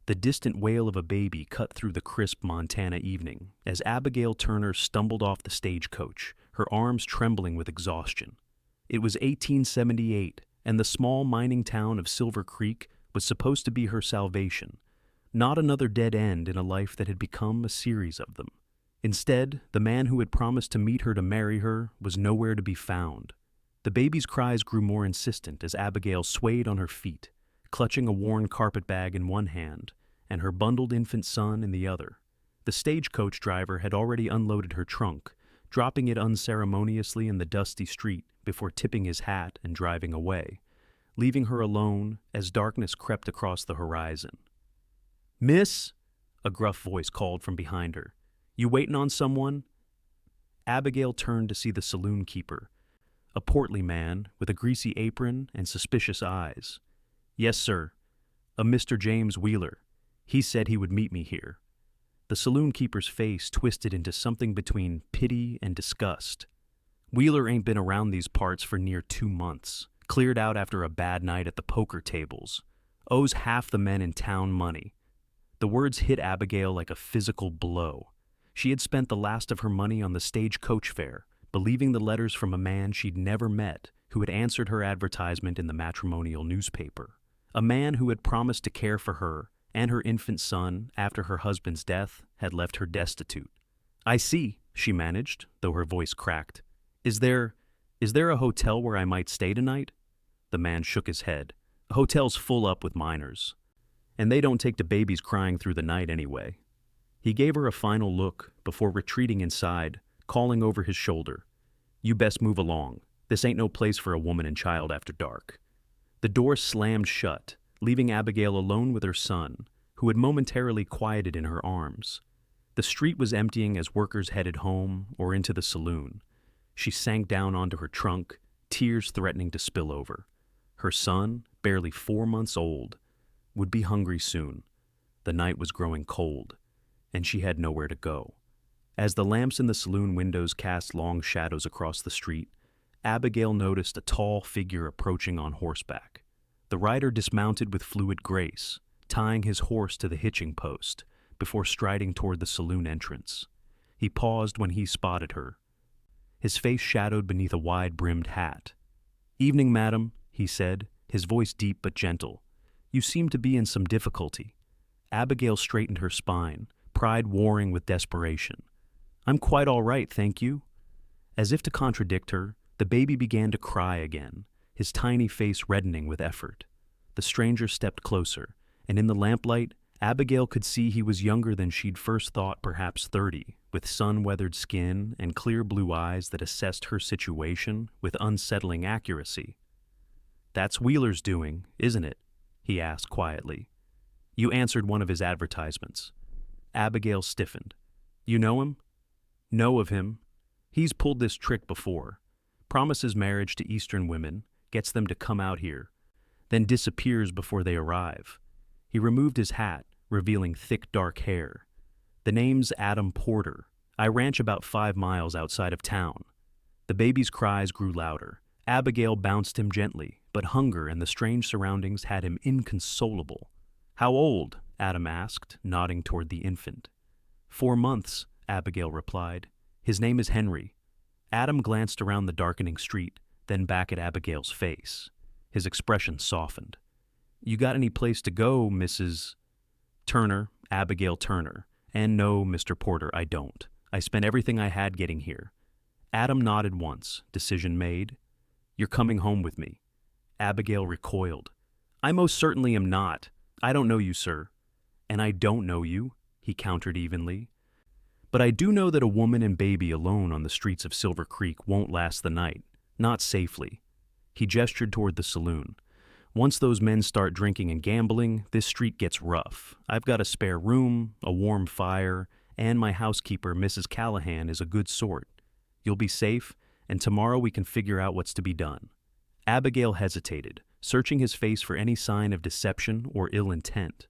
The distant wail of a baby cut through the crisp Montana evening as Abigail Turner stumbled off the stagecoach, her arms trembling with exhaustion. It was 1878, and the small mining town of Silver Creek was supposed to be her salvation, not another dead end in a life that had become a series of them. Instead, the man who had promised to meet her to marry her was nowhere to be found. The baby's cries grew more insistent as Abigail swayed on her feet, clutching a worn carpetbag in one hand and her bundled infant son in the other. The stagecoach driver had already unloaded her trunk, dropping it unceremoniously in the dusty street before tipping his hat and driving away, leaving her alone as darkness crept across the horizon. "Miss," a gruff voice called from behind her. "You waitin' on someone?" Abigail turned to see the saloon keeper, a portly man with a greasy apron and suspicious eyes. "Yes, sir. A Mr. James Wheeler. He said he would meet me here." The saloon keeper's face twisted into something between pity and disgust. "Wheeler ain't been around these parts for near 2 months. Cleared out after a bad night at the poker tables. Owes half the men in town money." The words hit Abigail like a physical blow. She had spent the last of her money on the stagecoach fare, believing the letters from a man she'd never met who had answered her advertisement in the matrimonial newspaper. A man who had promised to care for her and her infant son after her husband's death had left her destitute. "I see," she managed, though her voice cracked. Is there a hotel where I might stay tonight?" The man shook his head. "A hotel's full up with minors. And they don't take to babies crying through the night anyway." He gave her a final look before retreating inside, calling over his shoulder, "You best move along. This ain't no place for a woman and child after dark." The door slammed shut, leaving Abigail alone with her son, who had momentarily quieted in her arms. The street was emptying as workers headed home or into the saloon. She sank down onto her trunk, tears threatening to spill over. Her son, barely 4 months old, would be hungry soon. The night was growing cold, and she had nowhere to go. As the lamps in the saloon windows cast long shadows across the street, Abigail noticed a tall figure approaching on horseback. The rider dismounted with fluid grace, tying his horse to the hitching post before striding toward the saloon entrance. He paused when he spotted her, his face shadowed beneath a wide-brimmed hat. "Evening, madam," he said, his voice deep but gentle. "You seem to be in some difficulty." Abigail straightened her spine, pride warring with desperation. "I'm quite all right, thank you." As if to contradict her, the baby began to cry again, his tiny face reddening with effort. The stranger stepped closer, and in the lamplight, Abigail could see he was younger than she'd first thought, perhaps 30, with sun-weathered skin and clear blue eyes that assessed her situation with unsettling accuracy. "That's Wheeler's doing, isn't it?" he asked quietly. "You answered one of his advertisements." Abigail stiffened. "You know him?" "Know of him. He's pulled this trick before. Promises marriage to Eastern women, gets them to come out here, then disappears before they arrive." He removed his hat, revealing thick dark hair. "The name's Adam Porter. I ranch about 5 miles outside of town." The baby's cries grew louder. Abigail bounced him gently, but hunger and the strange surroundings had him inconsolable. "How old?" Adam asked, nodding toward the infant. 4 months, Abigail replied. "His name is Henry." Adam glanced around the darkening street, then back at Abigail's face. His expression softened. "You got any place to go, Mrs. Turner, Abigail Turner? And no, Mr. Porter, I don't. I spent everything I had getting here." Adam nodded once, decision made. "You're coming home with me." Abigail recoiled. "I most certainly am not. I don't know you, sir." "And I don't know you," he countered evenly. "But I do know that a woman and baby alone on the streets of Silver Creek won't last the night, not safely." He gestured toward the saloon. "Once those men start drinking and gambling, this street gets rough. I've got a spare room, a warm fire, and my housekeeper, Mrs. Callahan, is a good sort. You'll be safe, and tomorrow we can figure out what's to be done." Abigail hesitated, searching his face for any sign of deception or ill intent.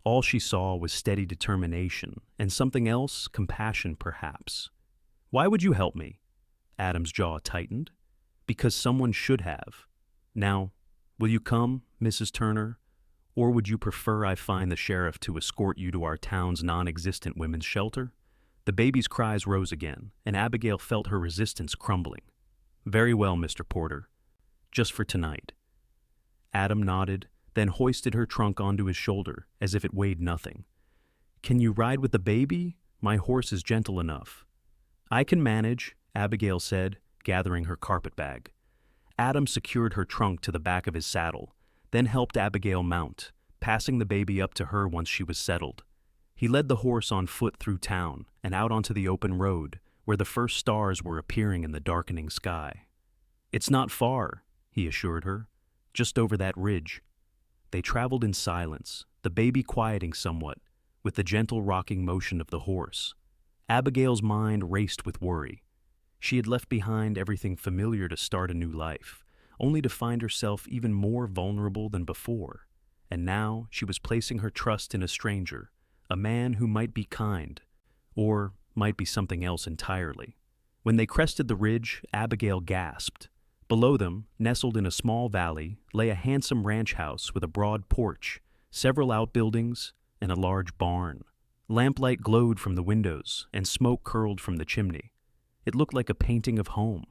All she saw was steady determination, and something else, compassion perhaps. "Why would you help me?" Adam's jaw tightened. "Because someone should have. Now, will you come, Mrs. Turner? Or would you prefer I find the sheriff to escort you to our town's non-existent women's shelter? The baby's cries rose again, and Abigail felt her resistance crumbling. Very well, Mr. Porter. Just for tonight. Adam nodded, then hoisted her trunk onto his shoulder, as if it weighed nothing. Can you ride with the baby? My horse is gentle enough. I can manage, Abigail said, gathering her carpetbag. Adam secured her trunk to the back of his saddle, then helped Abigail mount, passing the baby up to her once she was settled. He led the horse on foot through town and out onto the open road, where the first stars were appearing in the darkening sky. It's not far, he assured her, just over that ridge. They traveled in silence, the baby quieting somewhat, with the gentle rocking motion of the horse. Abigail's mind raced with worry. She had left behind everything familiar to start a new life, only to find herself even more vulnerable than before. And now she was placing her trust in a stranger, a man who might be kind, or might be something else entirely. When they crested the ridge, Abigail gasped. Below them, nestled in a small valley, lay a handsome ranch house with a broad porch, several outbuildings, and a large barn. Lamplight glowed from the windows, and smoke curled from the chimney. It looked like a painting of home.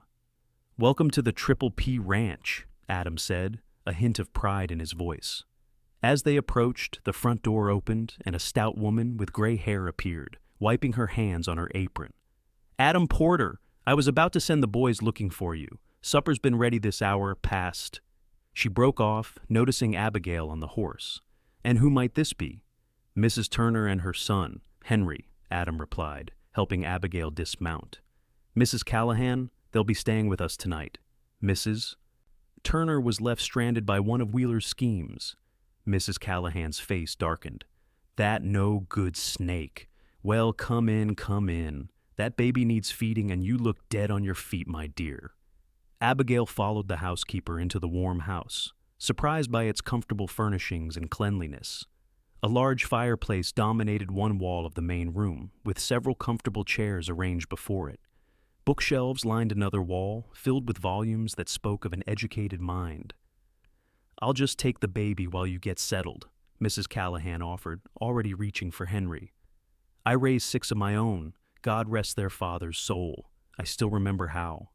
Welcome to the Triple P Ranch, Adam said, a hint of pride in his voice. As they approached, the front door opened, and a stout woman with gray hair appeared, wiping her hands on her apron. Adam Porter, I was about to send the boys looking for you. Supper's been ready this hour past. She broke off, noticing Abigail on the horse. And who might this be? Mrs. Turner and her son, Henry, Adam replied, helping Abigail dismount. Mrs. Callahan, they'll be staying with us tonight. Mrs. Turner was left stranded by one of Wheeler's schemes. Mrs. Callahan's face darkened. That no good snake. Well, come in, come in. That baby needs feeding and you look dead on your feet, my dear. Abigail followed the housekeeper into the warm house, surprised by its comfortable furnishings and cleanliness. A large fireplace dominated one wall of the main room, with several comfortable chairs arranged before it. Bookshelves lined another wall, filled with volumes that spoke of an educated mind. I'll just take the baby while you get settled, Mrs. Callahan offered, already reaching for Henry. I raised 6 of my own, God rest their father's soul. I still remember how.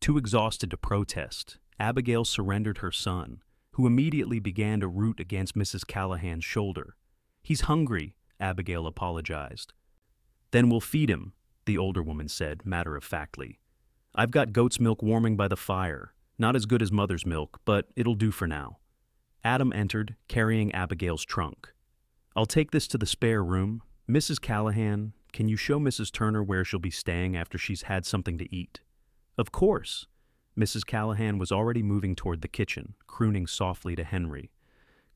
Too exhausted to protest, Abigail surrendered her son, who immediately began to root against Mrs. Callahan's shoulder. He's hungry, Abigail apologized. Then we'll feed him, the older woman said, matter-of-factly. I've got goat's milk warming by the fire. Not as good as mother's milk, but it'll do for now. Adam entered, carrying Abigail's trunk. I'll take this to the spare room. Mrs. Callahan, can you show Mrs. Turner where she'll be staying after she's had something to eat? Of course. Mrs. Callahan was already moving toward the kitchen, crooning softly to Henry.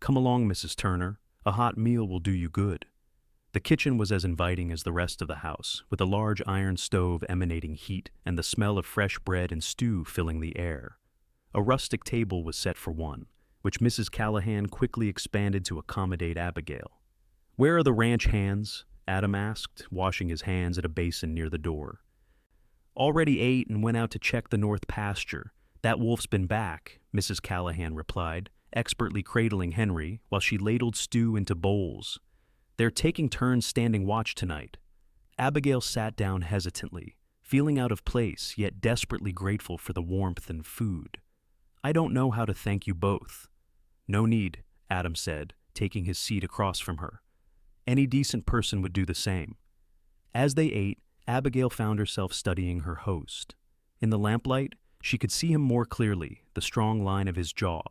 Come along, Mrs. Turner. A hot meal will do you good. The kitchen was as inviting as the rest of the house, with a large iron stove emanating heat and the smell of fresh bread and stew filling the air. A rustic table was set for one, which Mrs. Callahan quickly expanded to accommodate Abigail. Where are the ranch hands? Adam asked, washing his hands at a basin near the door. Already ate and went out to check the north pasture. That wolf's been back, Mrs. Callahan replied, expertly cradling Henry while she ladled stew into bowls. They're taking turns standing watch tonight. Abigail sat down hesitantly, feeling out of place yet desperately grateful for the warmth and food. I don't know how to thank you both. No need, Adam said, taking his seat across from her. Any decent person would do the same. As they ate, Abigail found herself studying her host. In the lamplight, she could see him more clearly, the strong line of his jaw,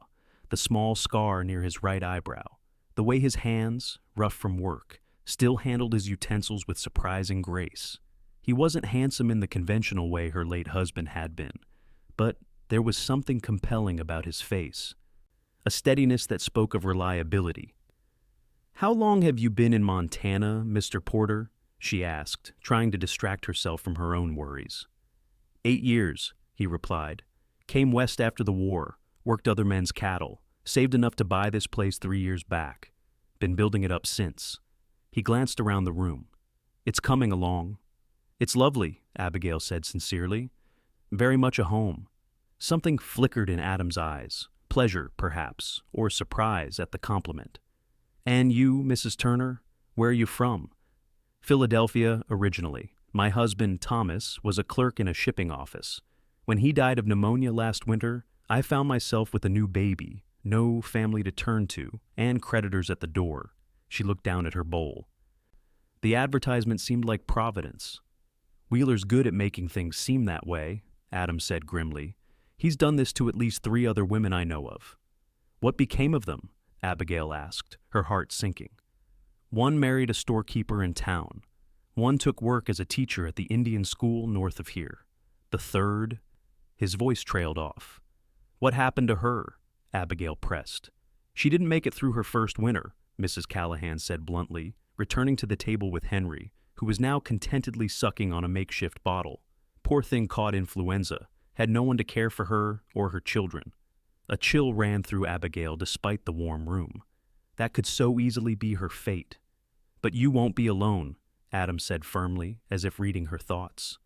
the small scar near his right eyebrow, the way his hands, rough from work, still handled his utensils with surprising grace. He wasn't handsome in the conventional way her late husband had been, but there was something compelling about his face, a steadiness that spoke of reliability. How long have you been in Montana, Mr. Porter? She asked, trying to distract herself from her own worries. 8 years, he replied. Came west after the war, worked other men's cattle, saved enough to buy this place 3 years back. Been building it up since. He glanced around the room. It's coming along. It's lovely, Abigail said sincerely. Very much a home. Something flickered in Adam's eyes. Pleasure, perhaps, or surprise at the compliment. And you, Mrs. Turner, where are you from? Philadelphia originally. My husband, Thomas, was a clerk in a shipping office. When he died of pneumonia last winter, I found myself with a new baby, no family to turn to, and creditors at the door. She looked down at her bowl. The advertisement seemed like Providence. Wheeler's good at making things seem that way, Adam said grimly. He's done this to at least 3 other women I know of. What became of them? Abigail asked, her heart sinking. One married a storekeeper in town. One took work as a teacher at the Indian school north of here. The third... His voice trailed off. What happened to her? Abigail pressed. She didn't make it through her first winter, Mrs. Callahan said bluntly, returning to the table with Henry, who was now contentedly sucking on a makeshift bottle. Poor thing caught influenza, had no one to care for her or her children. A chill ran through Abigail despite the warm room. That could so easily be her fate. But you won't be alone, Adam said firmly, as if reading her thoughts.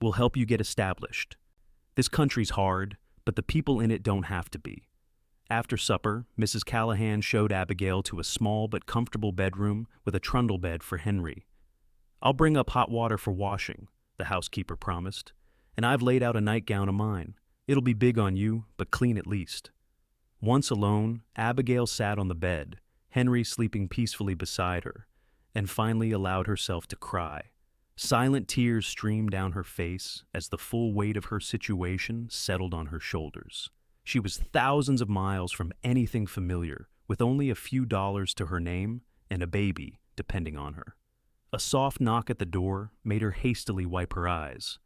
We'll help you get established. This country's hard, but the people in it don't have to be. After supper, Mrs. Callahan showed Abigail to a small but comfortable bedroom with a trundle bed for Henry. I'll bring up hot water for washing, the housekeeper promised, and I've laid out a nightgown of mine. It'll be big on you, but clean at least. Once alone, Abigail sat on the bed, Henry sleeping peacefully beside her, and finally allowed herself to cry. Silent tears streamed down her face as the full weight of her situation settled on her shoulders. She was thousands of miles from anything familiar, with only a few dollars to her name and a baby depending on her. A soft knock at the door made her hastily wipe her eyes.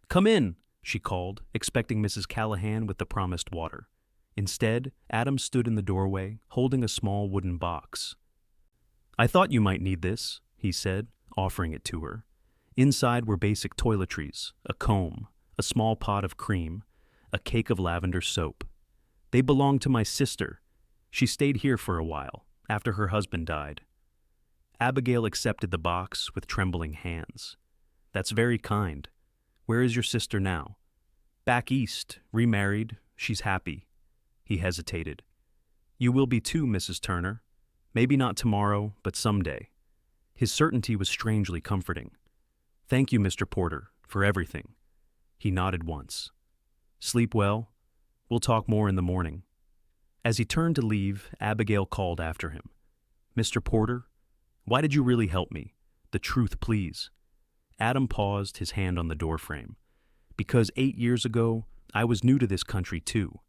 "Come in," she called, expecting Mrs. Callahan with the promised water. Instead, Adam stood in the doorway, holding a small wooden box. "I thought you might need this," he said, offering it to her. Inside were basic toiletries, a comb, a small pot of cream, a cake of lavender soap. They belonged to my sister. She stayed here for a while, after her husband died. Abigail accepted the box with trembling hands. "That's very kind. Where is your sister now?" "Back east, remarried. She's happy." He hesitated. "You will be too, Mrs. Turner. Maybe not tomorrow, but someday." His certainty was strangely comforting. "Thank you, Mr. Porter, for everything." He nodded once. "Sleep well. We'll talk more in the morning." As he turned to leave, Abigail called after him. "Mr. Porter, why did you really help me? The truth, please." Adam paused, his hand on the doorframe. "Because 8 years ago, I was new to this country too.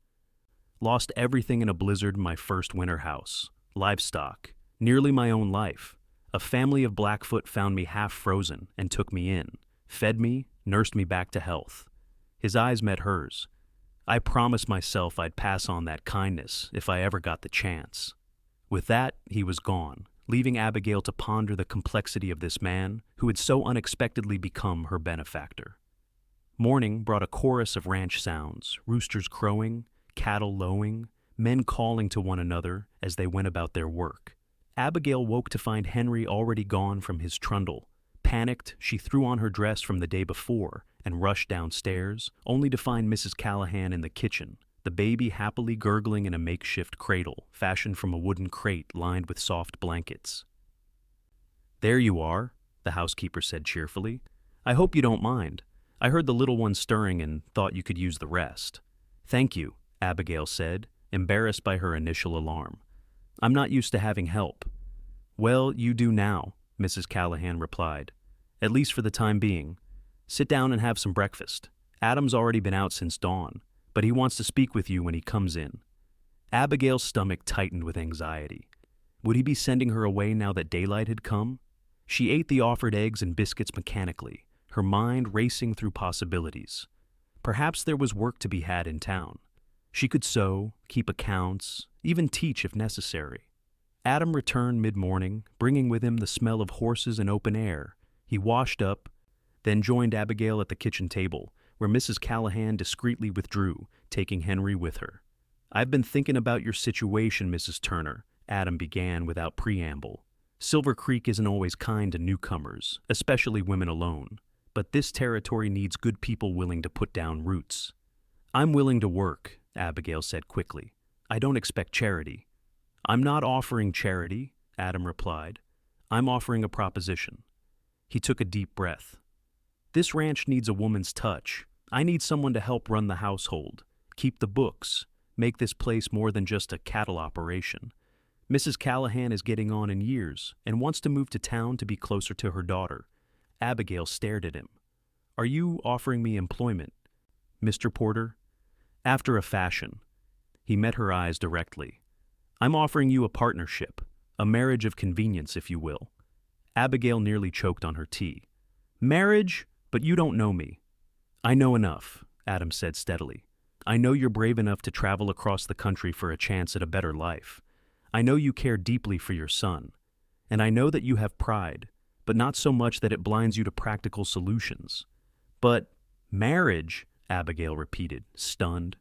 Lost everything in a blizzard in my first winter house. Livestock. Nearly my own life. A family of Blackfoot found me half frozen and took me in, fed me, nursed me back to health." His eyes met hers. "I promised myself I'd pass on that kindness if I ever got the chance." With that, he was gone, leaving Abigail to ponder the complexity of this man who had so unexpectedly become her benefactor. Morning brought a chorus of ranch sounds, roosters crowing, cattle lowing, men calling to one another as they went about their work. Abigail woke to find Henry already gone from his trundle. Panicked, she threw on her dress from the day before and rushed downstairs, only to find Mrs. Callahan in the kitchen, the baby happily gurgling in a makeshift cradle fashioned from a wooden crate lined with soft blankets. "There you are," the housekeeper said cheerfully. "I hope you don't mind. I heard the little one stirring and thought you could use the rest." "Thank you," Abigail said, embarrassed by her initial alarm. "I'm not used to having help." "Well, you do now," Mrs. Callahan replied. "At least for the time being. Sit down and have some breakfast. Adam's already been out since dawn, but he wants to speak with you when he comes in." Abigail's stomach tightened with anxiety. Would he be sending her away now that daylight had come? She ate the offered eggs and biscuits mechanically, her mind racing through possibilities. Perhaps there was work to be had in town. She could sew, keep accounts, even teach if necessary. Adam returned mid-morning, bringing with him the smell of horses and open air. He washed up, then joined Abigail at the kitchen table, where Mrs. Callahan discreetly withdrew, taking Henry with her. "I've been thinking about your situation, Mrs. Turner," Adam began without preamble. "Silver Creek isn't always kind to newcomers, especially women alone. But this territory needs good people willing to put down roots." "I'm willing to work," Abigail said quickly. "I don't expect charity." "I'm not offering charity," Adam replied. "I'm offering a proposition." He took a deep breath. "This ranch needs a woman's touch. I need someone to help run the household, keep the books, make this place more than just a cattle operation. Mrs. Callahan is getting on in years and wants to move to town to be closer to her daughter." Abigail stared at him. "Are you offering me employment, Mr. Porter?" "After a fashion." He met her eyes directly. "I'm offering you a partnership, a marriage of convenience, if you will." Abigail nearly choked on her tea. "Marriage? But you don't know me." "I know enough," Adam said steadily. "I know you're brave enough to travel across the country for a chance at a better life. I know you care deeply for your son. And I know that you have pride, but not so much that it blinds you to practical solutions." "But marriage?" Abigail repeated, stunned.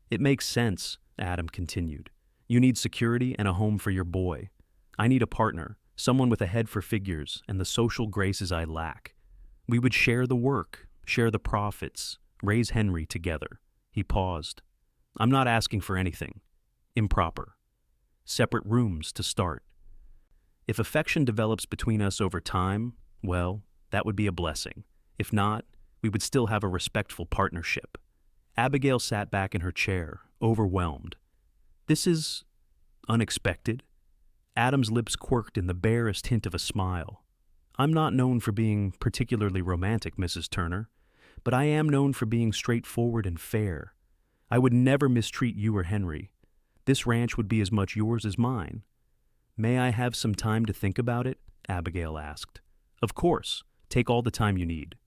"It makes sense," Adam continued. "You need security and a home for your boy. I need a partner, someone with a head for figures and the social graces I lack. We would share the work, share the profits, raise Henry together." He paused. "I'm not asking for anything improper. Separate rooms to start. If affection develops between us over time, well, that would be a blessing. If not, we would still have a respectful partnership." Abigail sat back in her chair, overwhelmed. "This is unexpected." Adam's lips quirked in the barest hint of a smile. "I'm not known for being particularly romantic, Mrs. Turner, but I am known for being straightforward and fair. I would never mistreat you or Henry. This ranch would be as much yours as mine." "May I have some time to think about it?" Abigail asked. "Of course. Take all the time you need."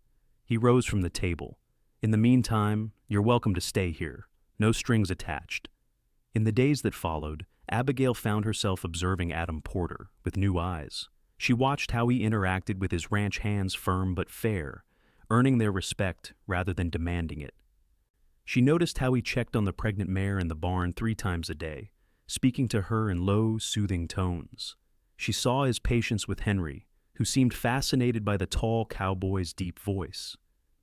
He rose from the table. "In the meantime, you're welcome to stay here. No strings attached." In the days that followed, Abigail found herself observing Adam Porter with new eyes. She watched how he interacted with his ranch hands firm but fair, earning their respect rather than demanding it. She noticed how he checked on the pregnant mare in the barn 3 times a day, speaking to her in low, soothing tones. She saw his patience with Henry, who seemed fascinated by the tall cowboy's deep voice.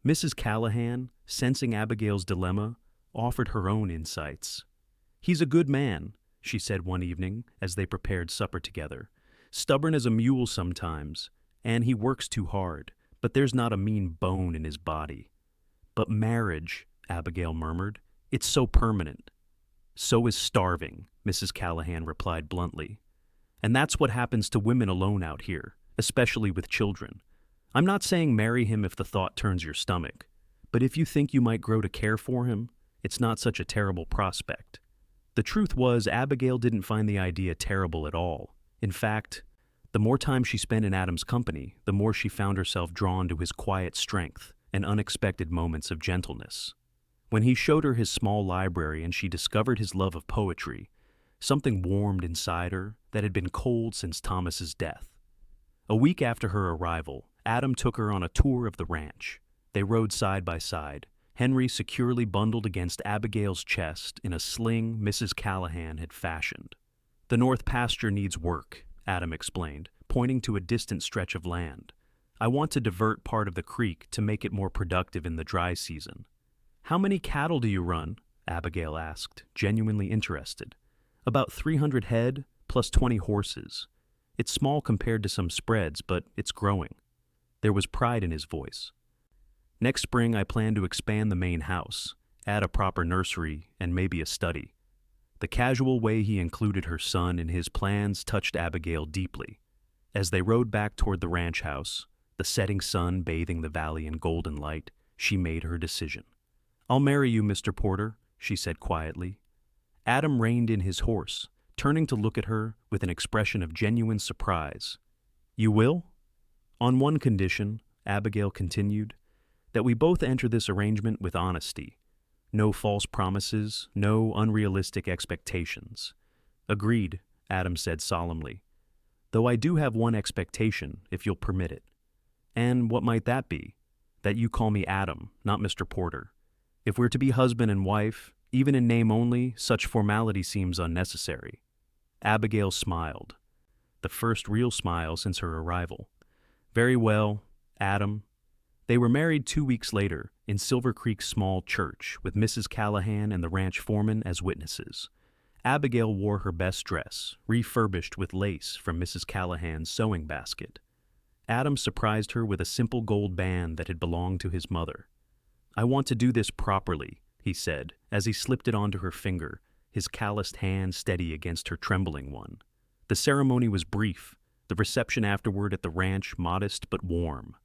Mrs. Callahan, sensing Abigail's dilemma, offered her own insights. "He's a good man," she said one evening as they prepared supper together. "Stubborn as a mule sometimes, and he works too hard, but there's not a mean bone in his body." "But marriage," Abigail murmured, "it's so permanent." "So is starving," Mrs. Callahan replied bluntly. "And that's what happens to women alone out here, especially with children. I'm not saying marry him if the thought turns your stomach, but if you think you might grow to care for him, it's not such a terrible prospect." The truth was, Abigail didn't find the idea terrible at all. In fact, the more time she spent in Adam's company, the more she found herself drawn to his quiet strength and unexpected moments of gentleness. When he showed her his small library and she discovered his love of poetry, something warmed inside her that had been cold since Thomas's death. A week after her arrival, Adam took her on a tour of the ranch. They rode side by side, Henry securely bundled against Abigail's chest in a sling Mrs. Callahan had fashioned. "The north pasture needs work," Adam explained, pointing to a distant stretch of land. "I want to divert part of the creek to make it more productive in the dry season." "How many cattle do you run?" Abigail asked, genuinely interested. "About 300 head, plus 20 horses. It's small compared to some spreads, but it's growing." There was pride in his voice. "Next spring I plan to expand the main house, add a proper nursery, and maybe a study." The casual way he included her son in his plans touched Abigail deeply. As they rode back toward the ranch house, the setting sun bathing the valley in golden light, she made her decision. "I'll marry you, Mr. Porter," she said quietly. Adam reined in his horse, turning to look at her with an expression of genuine surprise. "You will?" "On one condition," Abigail continued, "that we both enter this arrangement with honesty. No false promises, no unrealistic expectations." "Agreed," Adam said solemnly. "Though I do have one expectation, if you'll permit it." "And what might that be?" "That you call me Adam, not Mr. Porter. If we're to be husband and wife, even in name only, such formality seems unnecessary." Abigail smiled, the first real smile since her arrival. "Very well, Adam." They were married 2 weeks later in Silver Creek's small church with Mrs. Callahan and the ranch foreman as witnesses. Abigail wore her best dress, refurbished with lace from Mrs. Callahan's sewing basket. Adam surprised her with a simple gold band that had belonged to his mother. "I want to do this properly," he said, as he slipped it onto her finger, his calloused hand steady against her trembling one. The ceremony was brief, the reception afterward at the ranch modest but warm.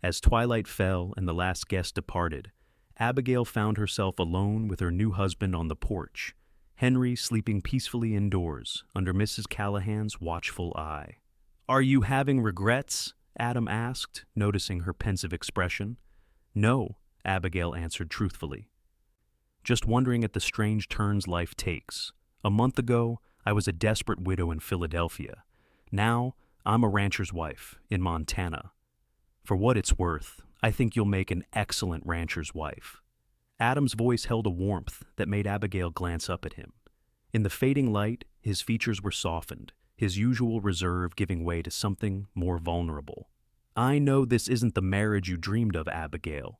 As twilight fell and the last guest departed, Abigail found herself alone with her new husband on the porch, Henry sleeping peacefully indoors under Mrs. Callahan's watchful eye. "Are you having regrets?" Adam asked, noticing her pensive expression. "No," Abigail answered truthfully. "Just wondering at the strange turns life takes. A month ago, I was a desperate widow in Philadelphia. Now, I'm a rancher's wife in Montana. For what it's worth, I think you'll make an excellent rancher's wife." Adam's voice held a warmth that made Abigail glance up at him. In the fading light, his features were softened, his usual reserve giving way to something more vulnerable. "I know this isn't the marriage you dreamed of, Abigail,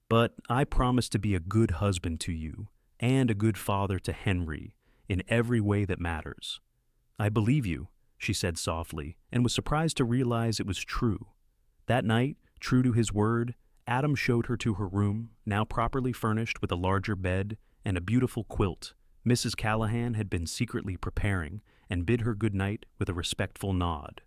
but I promise to be a good husband to you and a good father to Henry in every way that matters." "I believe you," she said softly, and was surprised to realize it was true. That night, true to his word, Adam showed her to her room, now properly furnished with a larger bed and a beautiful quilt Mrs. Callahan had been secretly preparing, and bid her good night with a respectful nod.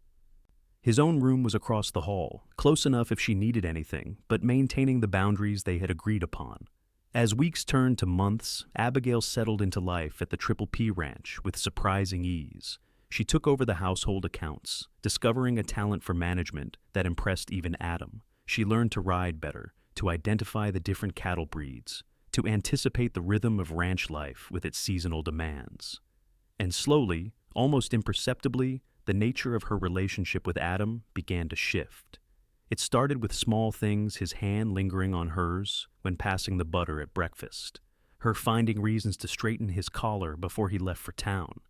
His own room was across the hall, close enough if she needed anything, but maintaining the boundaries they had agreed upon. As weeks turned to months, Abigail settled into life at the Triple P Ranch with surprising ease. She took over the household accounts, discovering a talent for management that impressed even Adam. She learned to ride better, to identify the different cattle breeds, to anticipate the rhythm of ranch life with its seasonal demands. And slowly, almost imperceptibly, the nature of her relationship with Adam began to shift. It started with small things, his hand lingering on hers when passing the butter at breakfast, her finding reasons to straighten his collar before he left for town.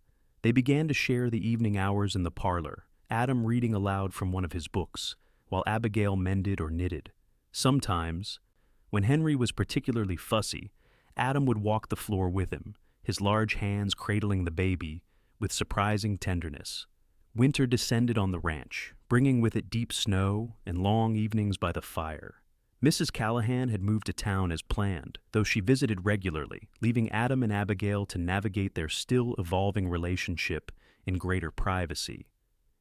They began to share the evening hours in the parlor, Adam reading aloud from one of his books, while Abigail mended or knitted. Sometimes, when Henry was particularly fussy, Adam would walk the floor with him, his large hands cradling the baby with surprising tenderness. Winter descended on the ranch, bringing with it deep snow and long evenings by the fire. Mrs. Callahan had moved to town as planned, though she visited regularly, leaving Adam and Abigail to navigate their still evolving relationship in greater privacy.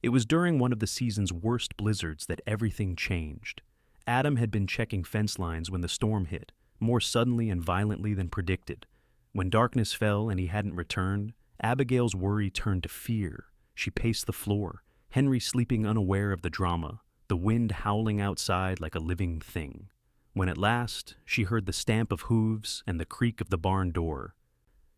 It was during one of the season's worst blizzards that everything changed. Adam had been checking fence lines when the storm hit, more suddenly and violently than predicted. When darkness fell and he hadn't returned, Abigail's worry turned to fear. She paced the floor, Henry sleeping unaware of the drama, the wind howling outside like a living thing. When at last she heard the stamp of hooves and the creak of the barn door,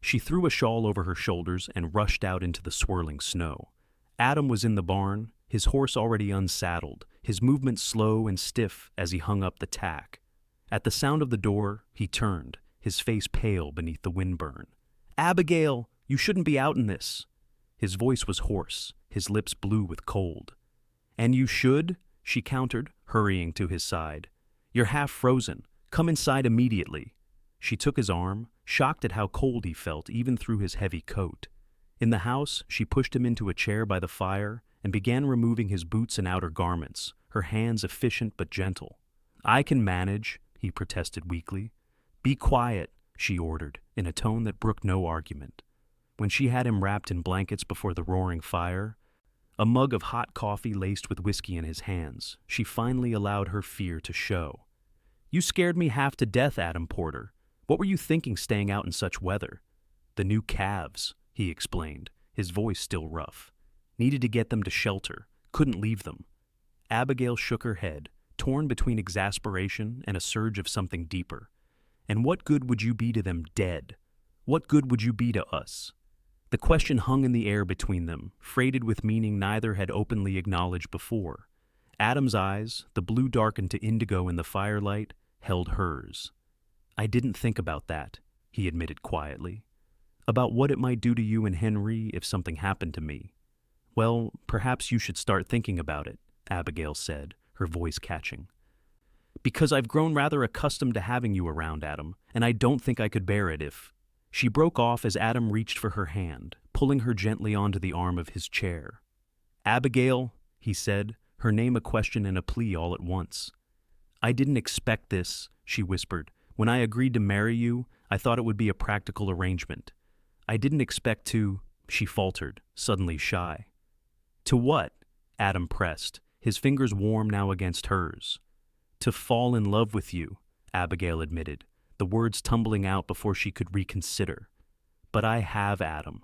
she threw a shawl over her shoulders and rushed out into the swirling snow. Adam was in the barn, his horse already unsaddled, his movements slow and stiff as he hung up the tack. At the sound of the door, he turned, his face pale beneath the windburn. "Abigail, you shouldn't be out in this." His voice was hoarse, his lips blue with cold. "And you should," she countered, hurrying to his side. "You're half frozen. Come inside immediately." She took his arm, shocked at how cold he felt even through his heavy coat. In the house, she pushed him into a chair by the fire and began removing his boots and outer garments, her hands efficient but gentle. "I can manage," he protested weakly. "Be quiet," she ordered, in a tone that brooked no argument. When she had him wrapped in blankets before the roaring fire, a mug of hot coffee laced with whiskey in his hands, she finally allowed her fear to show. "You scared me half to death, Adam Porter. What were you thinking staying out in such weather?" "The new calves," he explained, his voice still rough. "Needed to get them to shelter. Couldn't leave them." Abigail shook her head, torn between exasperation and a surge of something deeper. "And what good would you be to them dead? What good would you be to us?" The question hung in the air between them, freighted with meaning neither had openly acknowledged before. Adam's eyes, the blue darkened to indigo in the firelight, held hers. "I didn't think about that," he admitted quietly. "About what it might do to you and Henry if something happened to me." "Well, perhaps you should start thinking about it," Abigail said, her voice catching. "Because I've grown rather accustomed to having you around, Adam, and I don't think I could bear it if—" She broke off as Adam reached for her hand, pulling her gently onto the arm of his chair. "Abigail," he said, her name a question and a plea all at once. "I didn't expect this," she whispered. "When I agreed to marry you, I thought it would be a practical arrangement. I didn't expect to," she faltered, suddenly shy. "To what?" Adam pressed, his fingers warm now against hers. "To fall in love with you," Abigail admitted, the words tumbling out before she could reconsider. "But I have, Adam.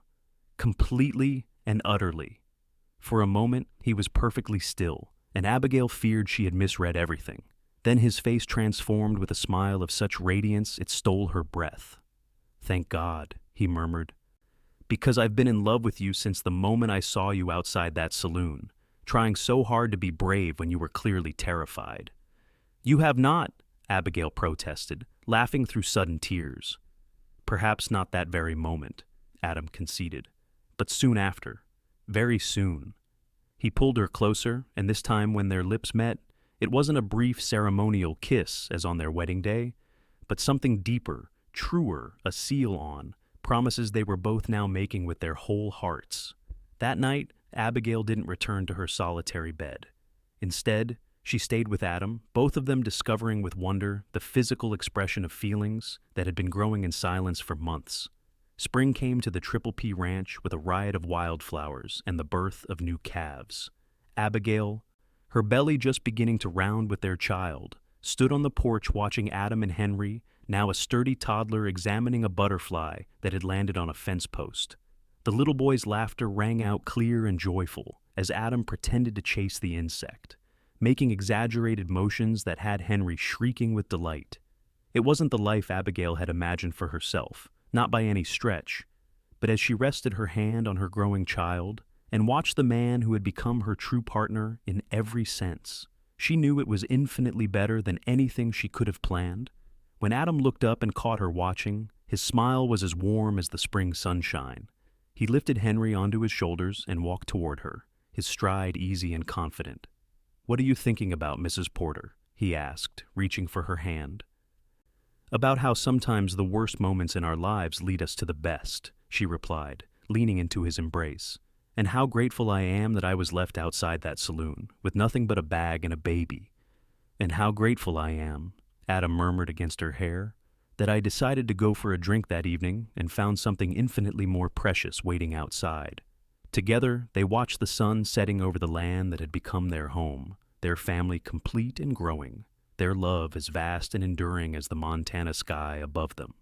Completely and utterly." For a moment, he was perfectly still, and Abigail feared she had misread everything. Then his face transformed with a smile of such radiance it stole her breath. "Thank God," he murmured. "Because I've been in love with you since the moment I saw you outside that saloon, trying so hard to be brave when you were clearly terrified." "You have not," Abigail protested, laughing through sudden tears. "Perhaps not that very moment," Adam conceded, "but soon after. Very soon." He pulled her closer, and this time when their lips met, it wasn't a brief ceremonial kiss as on their wedding day, but something deeper, truer, a seal on, promises they were both now making with their whole hearts. That night, Abigail didn't return to her solitary bed. Instead, she stayed with Adam, both of them discovering with wonder the physical expression of feelings that had been growing in silence for months. Spring came to the Triple P Ranch with a riot of wildflowers and the birth of new calves. Abigail, her belly just beginning to round with their child, stood on the porch watching Adam and Henry, now a sturdy toddler, examining a butterfly that had landed on a fence post. The little boy's laughter rang out clear and joyful as Adam pretended to chase the insect, making exaggerated motions that had Henry shrieking with delight. It wasn't the life Abigail had imagined for herself, not by any stretch, but as she rested her hand on her growing child and watched the man who had become her true partner in every sense, she knew it was infinitely better than anything she could have planned. When Adam looked up and caught her watching, his smile was as warm as the spring sunshine. He lifted Henry onto his shoulders and walked toward her, his stride easy and confident. "What are you thinking about, Mrs. Porter?" he asked, reaching for her hand. "About how sometimes the worst moments in our lives lead us to the best," she replied, leaning into his embrace. "And how grateful I am that I was left outside that saloon, with nothing but a bag and a baby. And how grateful I am," Adam murmured against her hair, "that I decided to go for a drink that evening and found something infinitely more precious waiting outside." Together, they watched the sun setting over the land that had become their home, their family complete and growing, their love as vast and enduring as the Montana sky above them.